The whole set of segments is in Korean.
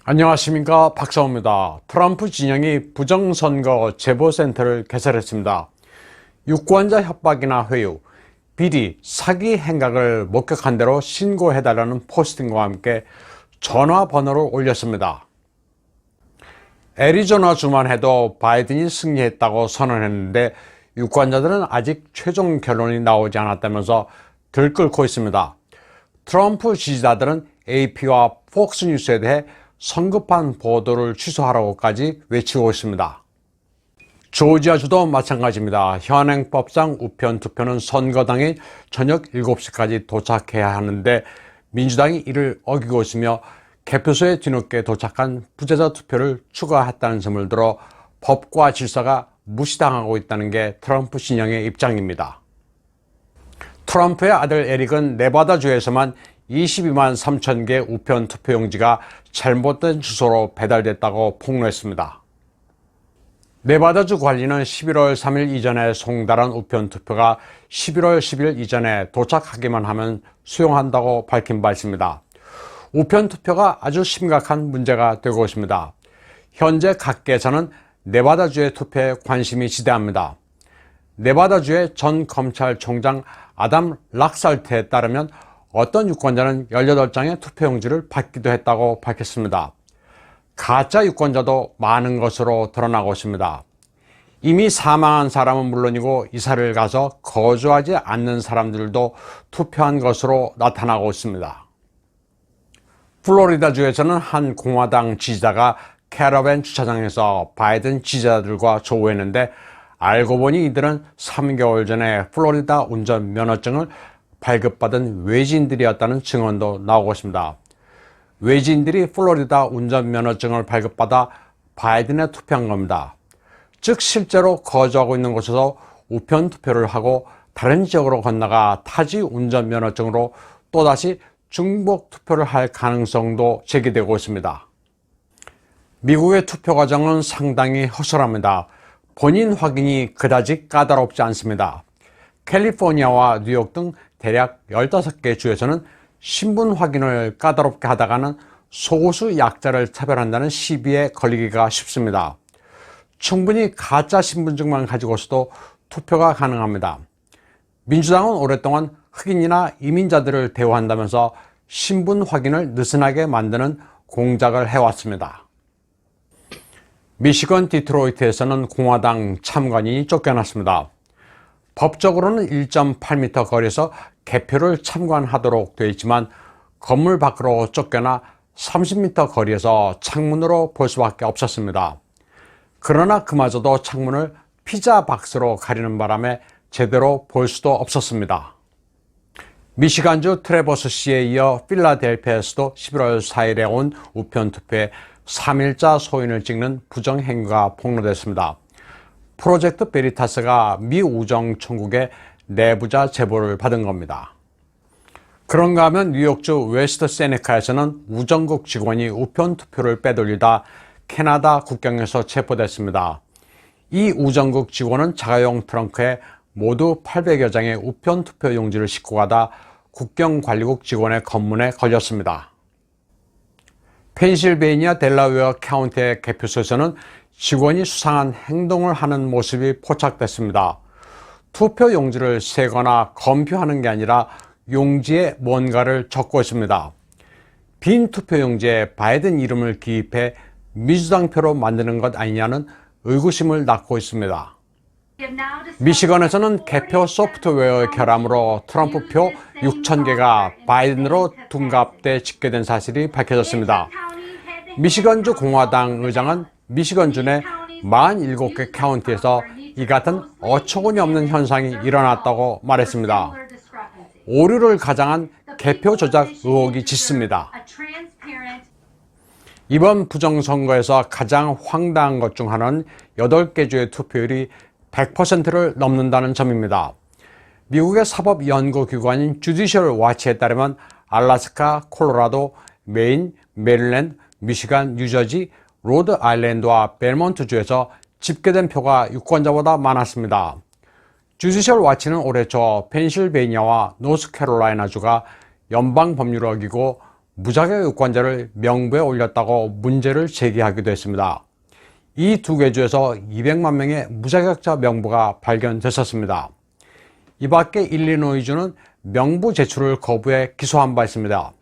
안녕하십니까, 박사호입니다. 트럼프 진영이 부정선거 제보센터를 개설했습니다. 유권자 협박이나 회유, 비리, 사기 행각을 목격한 대로 신고해달라는 포스팅과 함께 전화번호를 올렸습니다. 애리조나주만 해도 바이든이 승리했다고 선언했는데 유권자들은 아직 최종 결론이 나오지 않았다면서 들끓고 있습니다. 트럼프 지지자들은 AP와 폭스뉴스에 대해 성급한 보도를 취소하라고까지 외치고 있습니다. 조지아주도 마찬가지입니다. 현행법상 우편 투표는 선거 당일 저녁 7시까지 도착해야 하는데 민주당이 이를 어기고 있으며 개표소에 뒤늦게 도착한 부재자 투표를 추가했다는 점을 들어 법과 질서가 무시당하고 있다는 게 트럼프 진영의 입장입니다. 트럼프의 아들 에릭은 네바다주에서만 22만 3천 개 우편 투표용지가 잘못된 주소로 배달됐다고 폭로했습니다. 네바다주 관리는 11월 3일 이전에 송달한 우편 투표가 11월 10일 이전에 도착하기만 하면 수용한다고 밝힌 바 있습니다. 우편 투표가 아주 심각한 문제가 되고 있습니다. 현재 각계에서는 네바다주의 투표에 관심이 지대합니다. 네바다주의 전 검찰총장 아담 락살트에 따르면 어떤 유권자는 18장의 투표용지를 받기도 했다고 밝혔습니다. 가짜 유권자도 많은 것으로 드러나고 있습니다. 이미 사망한 사람은 물론이고 이사를 가서 거주하지 않는 사람들도 투표한 것으로 나타나고 있습니다. 플로리다주에서는 한 공화당 지지자가 캐러밴 주차장에서 바이든 지지자들과 조우했는데 알고 보니 이들은 3개월 전에 플로리다 운전 면허증을 발급받은 외지인들이었다는 증언도 나오고 있습니다. 외지인들이 플로리다 운전면허증을 발급받아 바이든에 투표한 겁니다. 즉 실제로 거주하고 있는 곳에서 우편 투표를 하고 다른 지역으로 건너가 타지 운전면허증으로 또다시 중복 투표를 할 가능성도 제기되고 있습니다. 미국의 투표 과정은 상당히 허술합니다. 본인 확인이 그다지 까다롭지 않습니다. 캘리포니아와 뉴욕 등 대략 15개 주에서는 신분 확인을 까다롭게 하다가는 소수 약자를 차별한다는 시비에 걸리기가 쉽습니다. 충분히 가짜 신분증만 가지고서도 투표가 가능합니다. 민주당은 오랫동안 흑인이나 이민자들을 대우한다면서 신분 확인을 느슨하게 만드는 공작을 해왔습니다. 미시건 디트로이트에서는 공화당 참관인이 쫓겨났습니다. 법적으로는 1.8m 거리에서 개표를 참관하도록 되어 있지만 건물 밖으로 쫓겨나 30m 거리에서 창문으로 볼 수밖에 없었습니다. 그러나 그마저도 창문을 피자 박스로 가리는 바람에 제대로 볼 수도 없었습니다. 미시간주 트래버스시에 이어 필라델피아에서도 11월 4일에 온 우편 투표에 3일자 소인을 찍는 부정행위가 폭로됐습니다. 프로젝트 베리타스가 미 우정총국의 내부자 제보를 받은 겁니다. 그런가 하면 뉴욕주 웨스트 세네카에서는 우정국 직원이 우편 투표를 빼돌리다 캐나다 국경에서 체포됐습니다. 이 우정국 직원은 자가용 트렁크에 모두 800여 장의 우편 투표 용지를 싣고 가다 국경관리국 직원의 검문에 걸렸습니다. 펜실베이니아 델라웨어 카운티의 개표소에서는 직원이 수상한 행동을 하는 모습이 포착됐습니다. 투표 용지를 세거나 검표하는 게 아니라 용지에 뭔가를 적고 있습니다. 빈 투표 용지에 바이든 이름을 기입해 민주당표로 만드는 것 아니냐는 의구심을 낳고 있습니다. 미시건에서는 개표 소프트웨어의 결함으로 트럼프표 6,000개가 바이든으로 둔갑돼 집계된 사실이 밝혀졌습니다. 미시건주 공화당 의장은 미시건주 내 47개 카운티에서 이 같은 어처구니 없는 현상이 일어났다고 말했습니다. 오류를 가장한 개표 조작 의혹이 짙습니다. 이번 부정선거에서 가장 황당한 것 중 하나는 8개 주의 투표율이 100%를 넘는다는 점입니다. 미국의 사법연구기관인 주디셜 와치에 따르면 알래스카, 콜로라도, 메인, 메릴랜드, 미시간, 뉴저지, 로드 아일랜드와 벨몬트주에서 집계된 표가 유권자보다 많았습니다. 주디셜 와치는 올해 초 펜실베이니아와 노스캐롤라이나주가 연방 법률을 어기고 무자격 유권자를 명부에 올렸다고 문제를 제기하기도 했습니다. 이 두 개 주에서 200만 명의 무자격자 명부가 발견됐었습니다. 이 밖에 일리노이주는 명부 제출을 거부해 기소한 바 있습니다.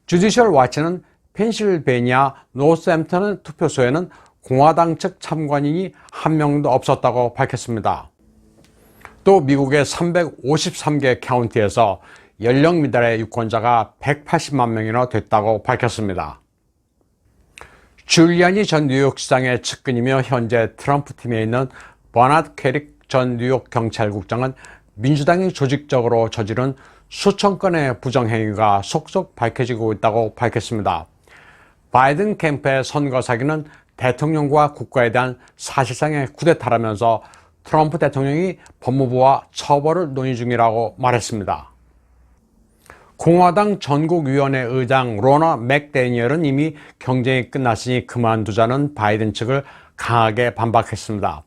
주디셜 와치는 펜실베니아 노스햄튼 투표소에는 공화당 측 참관인이 한 명도 없었다고 밝혔습니다. 또 미국의 353개 카운티에서 연령 미달의 유권자가 180만 명이나 됐다고 밝혔습니다. 줄리아니 전 뉴욕시장의 측근이며 현재 트럼프 팀에 있는 버나드 케릭 전 뉴욕 경찰국장은 민주당이 조직적으로 저지른 수천 건의 부정행위가 속속 밝혀지고 있다고 밝혔습니다. 바이든 캠프의 선거 사기는 대통령과 국가에 대한 사실상의 쿠데타라면서 트럼프 대통령이 법무부와 처벌을 논의 중이라고 말했습니다. 공화당 전국위원회 의장 로나 맥데니얼은 이미 경쟁이 끝났으니 그만두자는 바이든 측을 강하게 반박했습니다.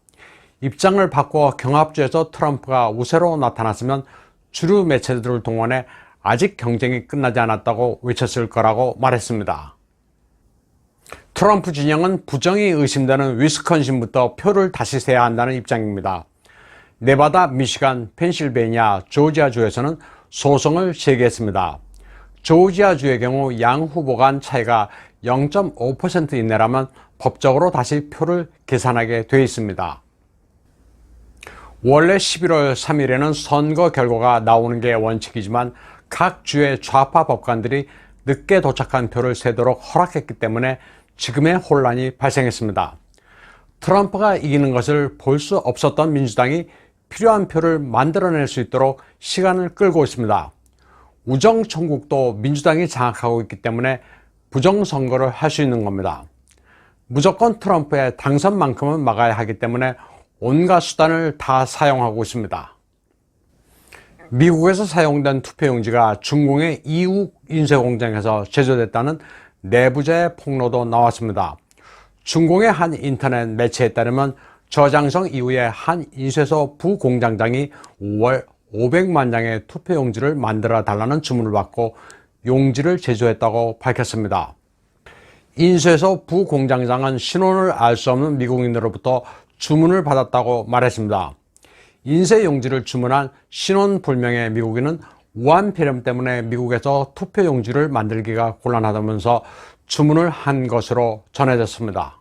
입장을 바꿔 경합주에서 트럼프가 우세로 나타났으면 주류 매체들을 동원해 아직 경쟁이 끝나지 않았다고 외쳤을 거라고 말했습니다. 트럼프 진영은 부정이 의심되는 위스콘신부터 표를 다시 세야 한다는 입장입니다. 네바다, 미시간, 펜실베니아, 조지아주에서는 소송을 제기했습니다. 조지아주의 경우 양 후보 간 차이가 0.5% 이내라면 법적으로 다시 표를 계산하게 돼 있습니다. 원래 11월 3일에는 선거 결과가 나오는 게 원칙이지만 각 주의 좌파 법관들이 늦게 도착한 표를 세도록 허락했기 때문에 지금의 혼란이 발생했습니다. 트럼프가 이기는 것을 볼 수 없었던 민주당이 필요한 표를 만들어낼 수 있도록 시간을 끌고 있습니다. 우정천국도 민주당이 장악하고 있기 때문에 부정선거를 할 수 있는 겁니다. 무조건 트럼프의 당선만큼은 막아야 하기 때문에 온갖 수단을 다 사용하고 있습니다. 미국에서 사용된 투표용지가 중공의 이욱 인쇄공장에서 제조됐다는 내부자의 폭로도 나왔습니다. 중공의 한 인터넷 매체에 따르면 저장성 이후에 한 인쇄소 부공장장이 5월 500만 장의 투표용지를 만들어 달라는 주문을 받고 용지를 제조했다고 밝혔습니다. 인쇄소 부공장장은 신원을 알 수 없는 미국인으로부터 주문을 받았다고 말했습니다. 인쇄 용지를 주문한 신원 불명의 미국인은 우한 폐렴 때문에 미국에서 투표 용지를 만들기가 곤란하다면서 주문을 한 것으로 전해졌습니다.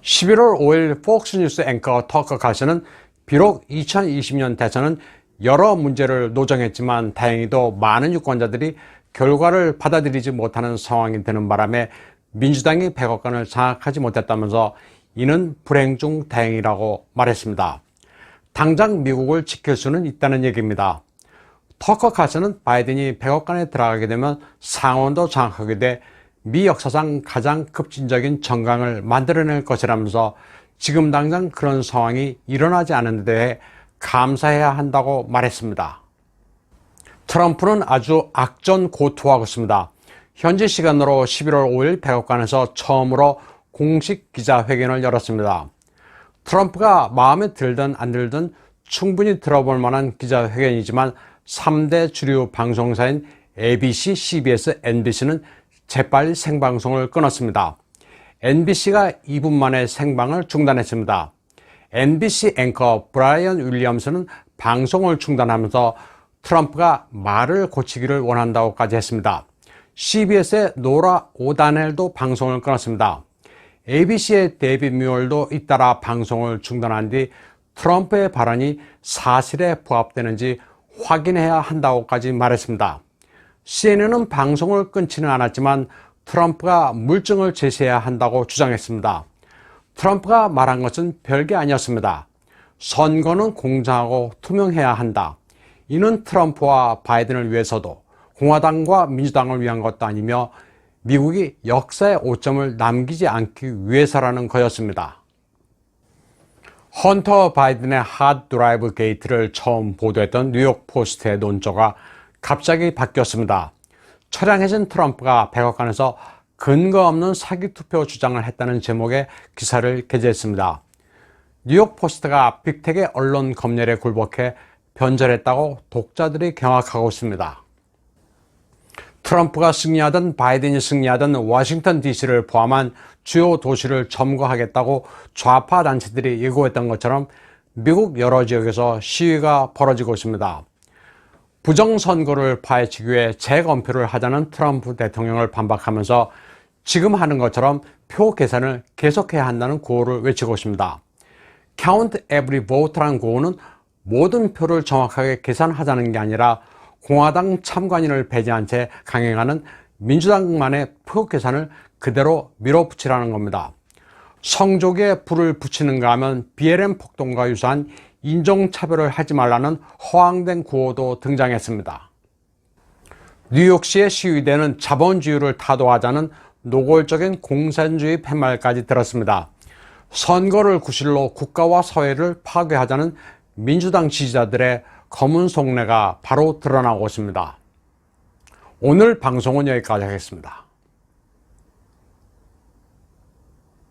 11월 5일 폭스뉴스 앵커 터커 칼슨은 비록 2020년 대선은 여러 문제를 노정했지만 다행히도 많은 유권자들이 결과를 받아들이지 못하는 상황이 되는 바람에 민주당이 100억 건을 장악하지 못했다면서 이는 불행 중 다행이라고 말했습니다. 당장 미국을 지킬 수는 있다는 얘기입니다. 터커 칼슨은 바이든이 100억간에 들어가게 되면 상원도 장악하게 돼 미 역사상 가장 급진적인 정강을 만들어낼 것이라면서 지금 당장 그런 상황이 일어나지 않은 데 대해 감사해야 한다고 말했습니다. 트럼프는 아주 악전고투하고 있습니다. 현지 시간으로 11월 5일 백악관에서 처음으로 공식 기자회견을 열었습니다. 트럼프가 마음에 들든 안 들든 충분히 들어볼 만한 기자회견이지만 3대 주류 방송사인 ABC, CBS, NBC는 재빨리 생방송을 끊었습니다. NBC가 2분 만에 생방을 중단했습니다. NBC 앵커 브라이언 윌리엄스는 방송을 중단하면서 트럼프가 말을 고치기를 원한다고까지 했습니다. CBS의 노라 오다넬도 방송을 끊었습니다. ABC의 데이빗 뮤얼도 잇따라 방송을 중단한 뒤 트럼프의 발언이 사실에 부합되는지 확인해야 한다고까지 말했습니다. CNN은 방송을 끊지는 않았지만 트럼프가 물증을 제시해야 한다고 주장했습니다. 트럼프가 말한 것은 별게 아니었습니다. 선거는 공정하고 투명해야 한다. 이는 트럼프와 바이든을 위해서도 공화당과 민주당을 위한 것도 아니며 미국이 역사의 오점을 남기지 않기 위해서라는 거였습니다. 헌터 바이든의 핫 드라이브 게이트를 처음 보도했던 뉴욕 포스트의 논조가 갑자기 바뀌었습니다. 처량해진 트럼프가 백악관에서 근거 없는 사기 투표 주장을 했다는 제목의 기사를 게재했습니다. 뉴욕 포스트가 빅텍의 언론 검열에 굴복해 변절했다고 독자들이 경악하고 있습니다. 트럼프가 승리하든 바이든이 승리하든 워싱턴 DC를 포함한 주요 도시를 점거하겠다고 좌파 단체들이 예고했던 것처럼 미국 여러 지역에서 시위가 벌어지고 있습니다. 부정선거를 파헤치기 위해 재검표를 하자는 트럼프 대통령을 반박하면서 지금 하는 것처럼 표 계산을 계속해야 한다는 구호를 외치고 있습니다. Count every vote라는 구호는 모든 표를 정확하게 계산하자는 게 아니라 공화당 참관인을 배제한 채 강행하는 민주당만의 표 계산을 그대로 밀어붙이라는 겁니다. 성족에 불을 붙이는가 하면 BLM 폭동과 유사한 인종차별을 하지 말라는 허황된 구호도 등장했습니다. 뉴욕시의 시위대는 자본주의를 타도하자는 노골적인 공산주의 팻말까지 들었습니다. 선거를 구실로 국가와 사회를 파괴하자는 민주당 지지자들의 검은 속내가 바로 드러나고 있습니다. 오늘 방송은 여기까지 하겠습니다.